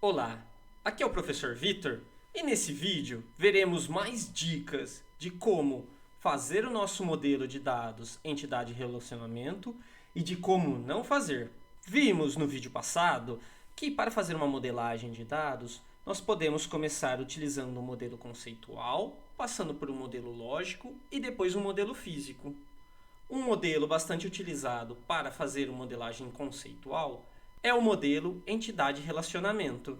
Olá, aqui é o professor Vitor e nesse vídeo veremos mais dicas de como fazer o nosso modelo de dados entidade-relacionamento e de como não fazer. Vimos no vídeo passado que para fazer uma modelagem de dados nós podemos começar utilizando um modelo conceitual, passando por um modelo lógico e depois um modelo físico. Um modelo bastante utilizado para fazer uma modelagem conceitual é o modelo entidade-relacionamento.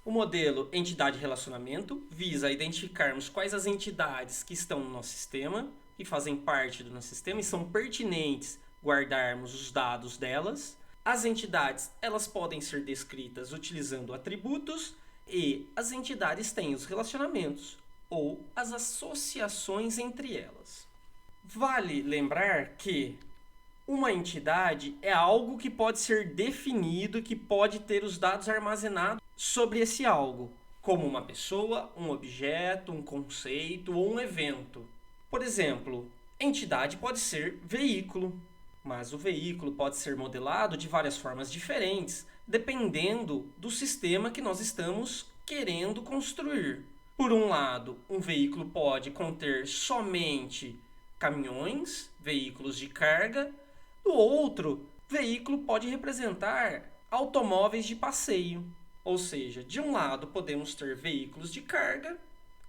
O modelo entidade-relacionamento visa identificarmos quais as entidades que estão no nosso sistema, que fazem parte do nosso sistema e são pertinentes guardarmos os dados delas. As entidades elas podem ser descritas utilizando atributos e as entidades têm os relacionamentos ou as associações entre elas. Vale lembrar que uma entidade é algo que pode ser definido, que pode ter os dados armazenados sobre esse algo, como uma pessoa, um objeto, um conceito ou um evento. Por exemplo, entidade pode ser veículo, mas o veículo pode ser modelado de várias formas diferentes, dependendo do sistema que nós estamos querendo construir. Por um lado, um veículo pode conter somente caminhões, veículos de carga. Do outro, veículo pode representar automóveis de passeio. Ou seja, de um lado podemos ter veículos de carga,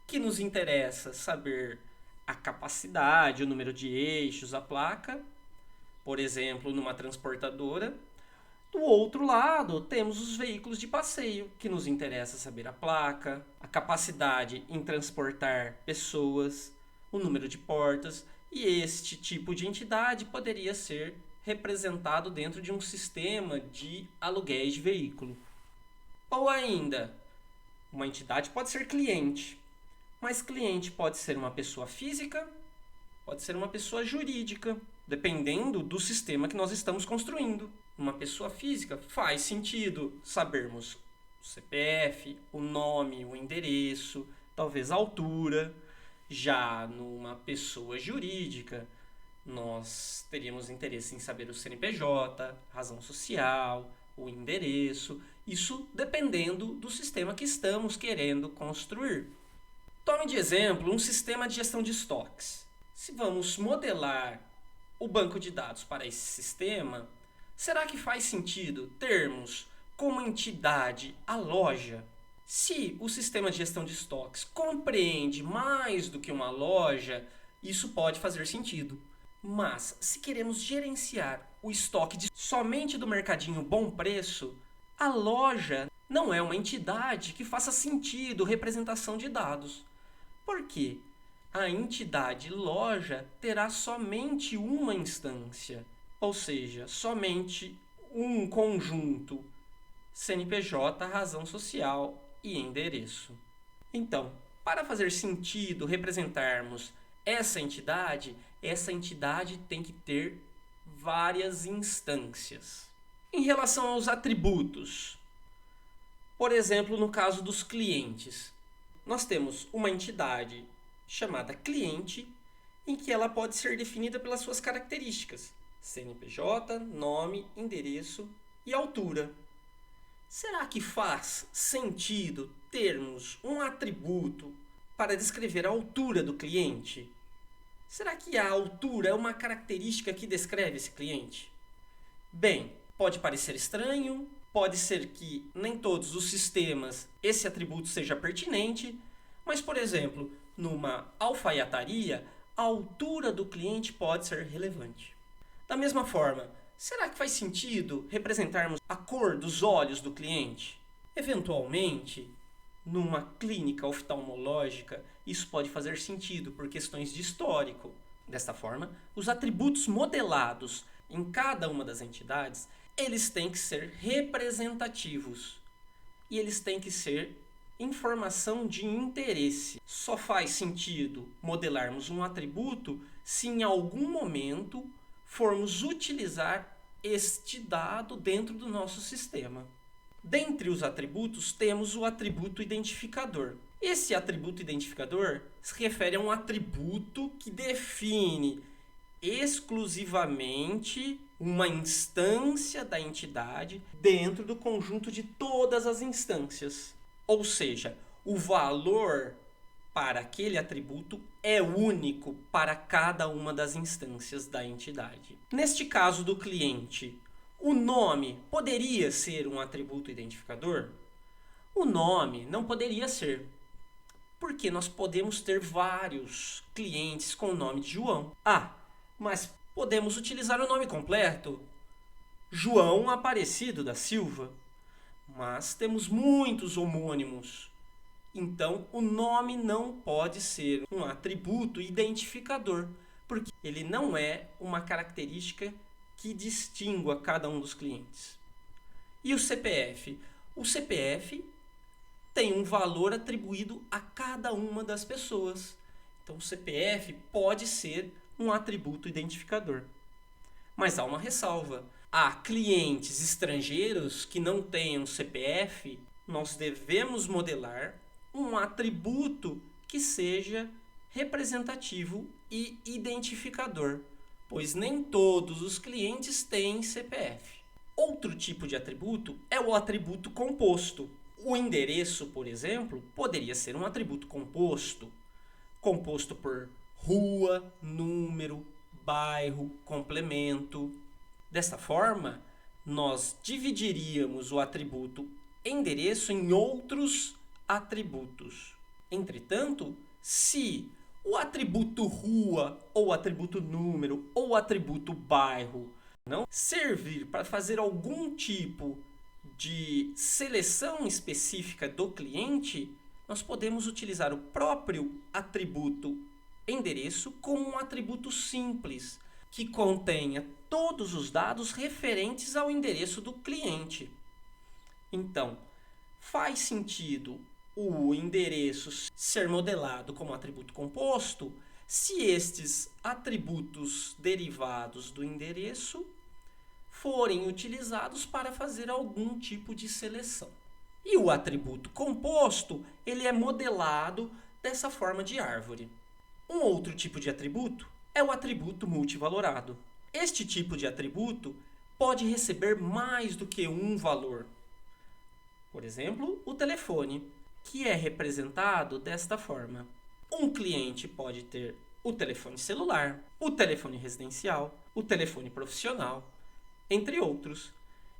que nos interessa saber a capacidade, o número de eixos, a placa, por exemplo, numa transportadora. Do outro lado, temos os veículos de passeio, que nos interessa saber a placa, a capacidade em transportar pessoas, o número de portas, e este tipo de entidade poderia ser representado dentro de um sistema de aluguéis de veículo. Ou ainda, uma entidade pode ser cliente, mas cliente pode ser uma pessoa física, pode ser uma pessoa jurídica, dependendo do sistema que nós estamos construindo. Uma pessoa física faz sentido sabermos o CPF, o nome, o endereço, talvez a altura. Já numa pessoa jurídica, nós teríamos interesse em saber o CNPJ, razão social, o endereço, isso dependendo do sistema que estamos querendo construir. Tome de exemplo um sistema de gestão de estoques. Se vamos modelar o banco de dados para esse sistema, será que faz sentido termos como entidade a loja? Se o sistema de gestão de estoques compreende mais do que uma loja, isso pode fazer sentido. Mas, se queremos gerenciar o estoque somente do mercadinho Bom Preço, a loja não é uma entidade que faça sentido representação de dados. Por quê? A entidade loja terá somente uma instância, ou seja, somente um conjunto CNPJ, razão social e endereço. Então, para fazer sentido representarmos essa entidade tem que ter várias instâncias. Em relação aos atributos, por exemplo, no caso dos clientes, nós temos uma entidade chamada cliente, em que ela pode ser definida pelas suas características: CNPJ, nome, endereço e altura. Será que faz sentido termos um atributo para descrever a altura do cliente? Será que a altura é uma característica que descreve esse cliente? Bem, pode parecer estranho, pode ser que nem todos os sistemas esse atributo seja pertinente, mas, por exemplo, numa alfaiataria, a altura do cliente pode ser relevante. Da mesma forma, será que faz sentido representarmos a cor dos olhos do cliente? Eventualmente, numa clínica oftalmológica, isso pode fazer sentido por questões de histórico. Desta forma, os atributos modelados em cada uma das entidades, eles têm que ser representativos. E eles têm que ser informação de interesse. Só faz sentido modelarmos um atributo se em algum momento formos utilizar este dado dentro do nosso sistema. Dentre os atributos, temos o atributo identificador. Esse atributo identificador se refere a um atributo que define exclusivamente uma instância da entidade dentro do conjunto de todas as instâncias. Ou seja, o valor para aquele atributo é único para cada uma das instâncias da entidade. Neste caso do cliente, o nome poderia ser um atributo identificador? O nome não poderia ser, porque nós podemos ter vários clientes com o nome de João. Mas podemos utilizar o nome completo, João Aparecido da Silva, mas temos muitos homônimos. Então, o nome não pode ser um atributo identificador, porque ele não é uma característica que distingua cada um dos clientes. E o CPF? O CPF tem um valor atribuído a cada uma das pessoas. Então, o CPF pode ser um atributo identificador. Mas há uma ressalva. Há clientes estrangeiros que não tenham CPF, nós devemos modelar um atributo que seja representativo e identificador, pois nem todos os clientes têm CPF. Outro tipo de atributo é o atributo composto. O endereço, por exemplo, poderia ser um atributo composto, composto por rua, número, bairro, complemento. Desta forma, nós dividiríamos o atributo endereço em outros atributos. Entretanto, se o atributo rua, ou atributo número, ou atributo bairro não servir para fazer algum tipo de seleção específica do cliente, nós podemos utilizar o próprio atributo endereço como um atributo simples, que contenha todos os dados referentes ao endereço do cliente. Então, faz sentido o endereço ser modelado como atributo composto se estes atributos derivados do endereço forem utilizados para fazer algum tipo de seleção. E o atributo composto, ele é modelado dessa forma de árvore. Um outro tipo de atributo é o atributo multivalorado. Este tipo de atributo pode receber mais do que um valor. Por exemplo, o telefone, que é representado desta forma. Um cliente pode ter o telefone celular, o telefone residencial, o telefone profissional, entre outros.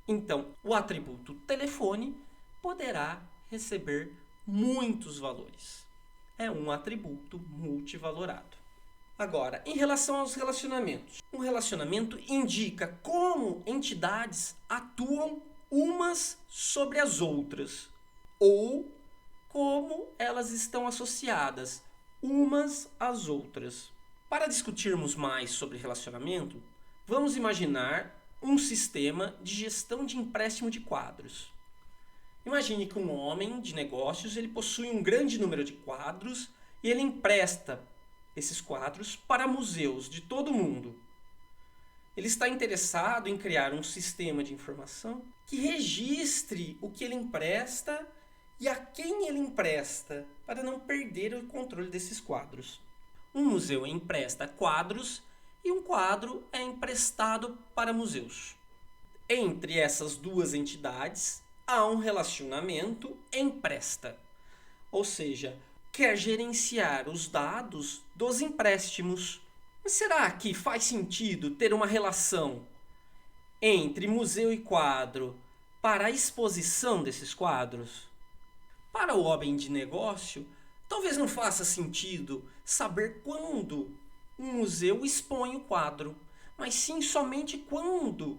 Então, o atributo telefone poderá receber muitos valores. É um atributo multivalorado. Agora, em relação aos relacionamentos. Um relacionamento indica como entidades atuam umas sobre as outras, ou como elas estão associadas umas às outras. Para discutirmos mais sobre relacionamento, vamos imaginar um sistema de gestão de empréstimo de quadros. Imagine que um homem de negócios ele possui um grande número de quadros e ele empresta esses quadros para museus de todo o mundo. Ele está interessado em criar um sistema de informação que registre o que ele empresta e a quem ele empresta, para não perder o controle desses quadros. Um museu empresta quadros e um quadro é emprestado para museus. Entre essas duas entidades, há um relacionamento empresta, ou seja, quer gerenciar os dados dos empréstimos. Mas será que faz sentido ter uma relação entre museu e quadro para a exposição desses quadros? Para o homem de negócio, talvez não faça sentido saber quando um museu expõe o quadro, mas sim somente quando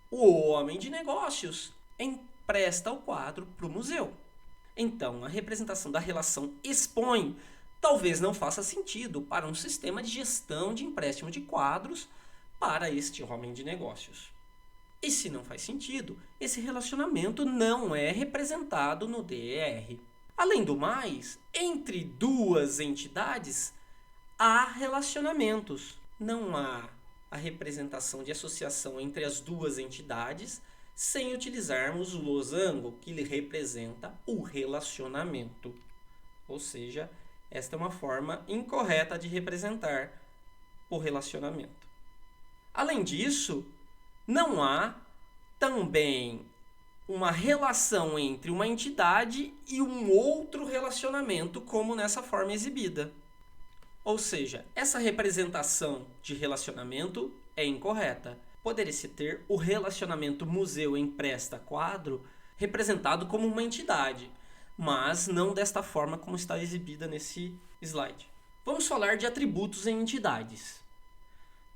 o homem de negócios empresta o quadro para o museu. Então, a representação da relação expõe talvez não faça sentido para um sistema de gestão de empréstimo de quadros para este homem de negócios. E se não faz sentido, esse relacionamento não é representado no DER. Além do mais, entre duas entidades há relacionamentos. Não há a representação de associação entre as duas entidades sem utilizarmos o losango que lhe representa o relacionamento. Ou seja, esta é uma forma incorreta de representar o relacionamento. Além disso, Não há também uma relação entre uma entidade e um outro relacionamento, como nessa forma exibida. Ou seja, essa representação de relacionamento é incorreta. Poderia-se ter o relacionamento museu empresta quadro representado como uma entidade, mas não desta forma como está exibida nesse slide. Vamos falar de atributos em entidades.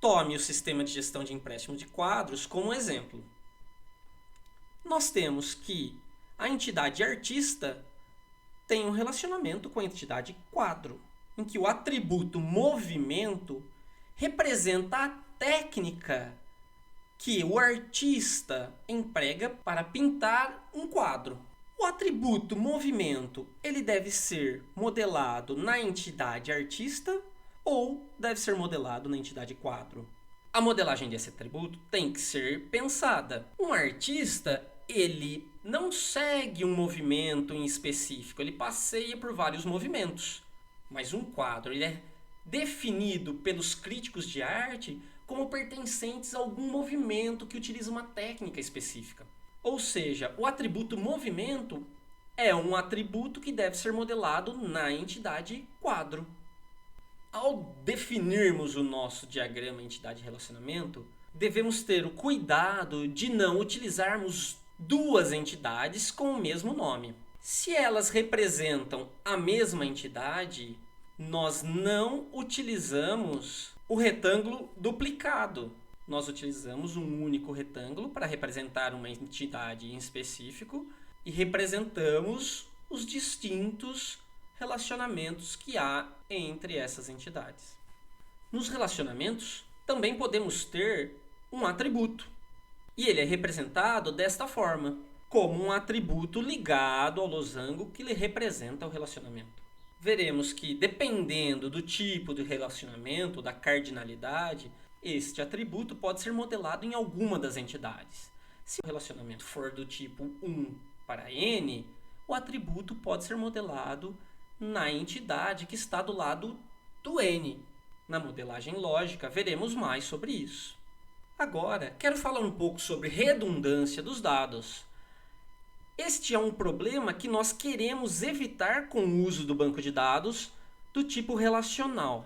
Tome o sistema de gestão de empréstimo de quadros como exemplo. Nós temos que a entidade artista tem um relacionamento com a entidade quadro, em que o atributo movimento representa a técnica que o artista emprega para pintar um quadro. O atributo movimento, ele deve ser modelado na entidade artista ou deve ser modelado na entidade quadro. A modelagem desse atributo tem que ser pensada. Um artista, ele não segue um movimento em específico, ele passeia por vários movimentos. Mas um quadro, ele é definido pelos críticos de arte como pertencentes a algum movimento que utiliza uma técnica específica. Ou seja, o atributo movimento é um atributo que deve ser modelado na entidade quadro. Ao definirmos o nosso diagrama entidade-relacionamento, devemos ter o cuidado de não utilizarmos duas entidades com o mesmo nome. Se elas representam a mesma entidade, nós não utilizamos o retângulo duplicado. Nós utilizamos um único retângulo para representar uma entidade em específico e representamos os distintos relacionamentos que há entre essas entidades. Nos relacionamentos, também podemos ter um atributo. E ele é representado desta forma, como um atributo ligado ao losango que lhe representa o relacionamento. Veremos que, dependendo do tipo de relacionamento, da cardinalidade, este atributo pode ser modelado em alguma das entidades. Se o relacionamento for do tipo 1 para n, o atributo pode ser modelado na entidade que está do lado do n. Na modelagem lógica, veremos mais sobre isso. Agora, quero falar um pouco sobre redundância dos dados. Este é um problema que nós queremos evitar com o uso do banco de dados do tipo relacional.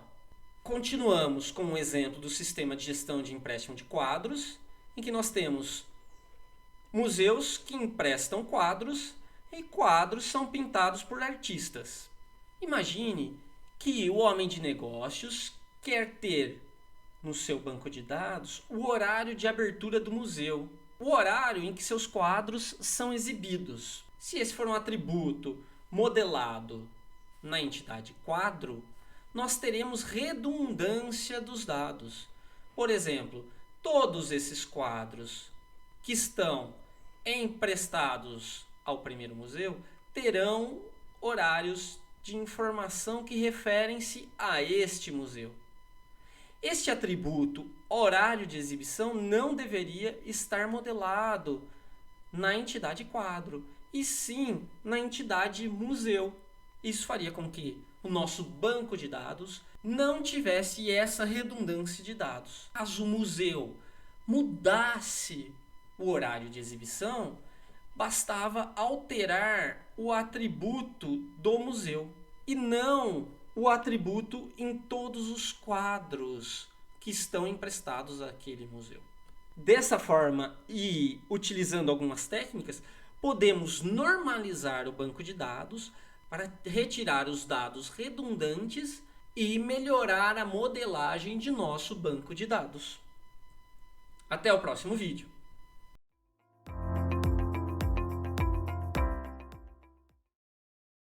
Continuamos com um exemplo do sistema de gestão de empréstimo de quadros, em que nós temos museus que emprestam quadros e quadros são pintados por artistas. Imagine que o homem de negócios quer ter no seu banco de dados o horário de abertura do museu, o horário em que seus quadros são exibidos. Se esse for um atributo modelado na entidade quadro, nós teremos redundância dos dados. Por exemplo, todos esses quadros que estão emprestados ao primeiro museu terão horários de informação que referem-se a este museu. Este atributo, horário de exibição, não deveria estar modelado na entidade quadro, e sim na entidade museu. Isso faria com que o nosso banco de dados não tivesse essa redundância de dados. Caso o museu mudasse o horário de exibição, bastava alterar o atributo do museu e não o atributo em todos os quadros que estão emprestados àquele museu. Dessa forma e utilizando algumas técnicas, podemos normalizar o banco de dados para retirar os dados redundantes e melhorar a modelagem de nosso banco de dados. Até o próximo vídeo.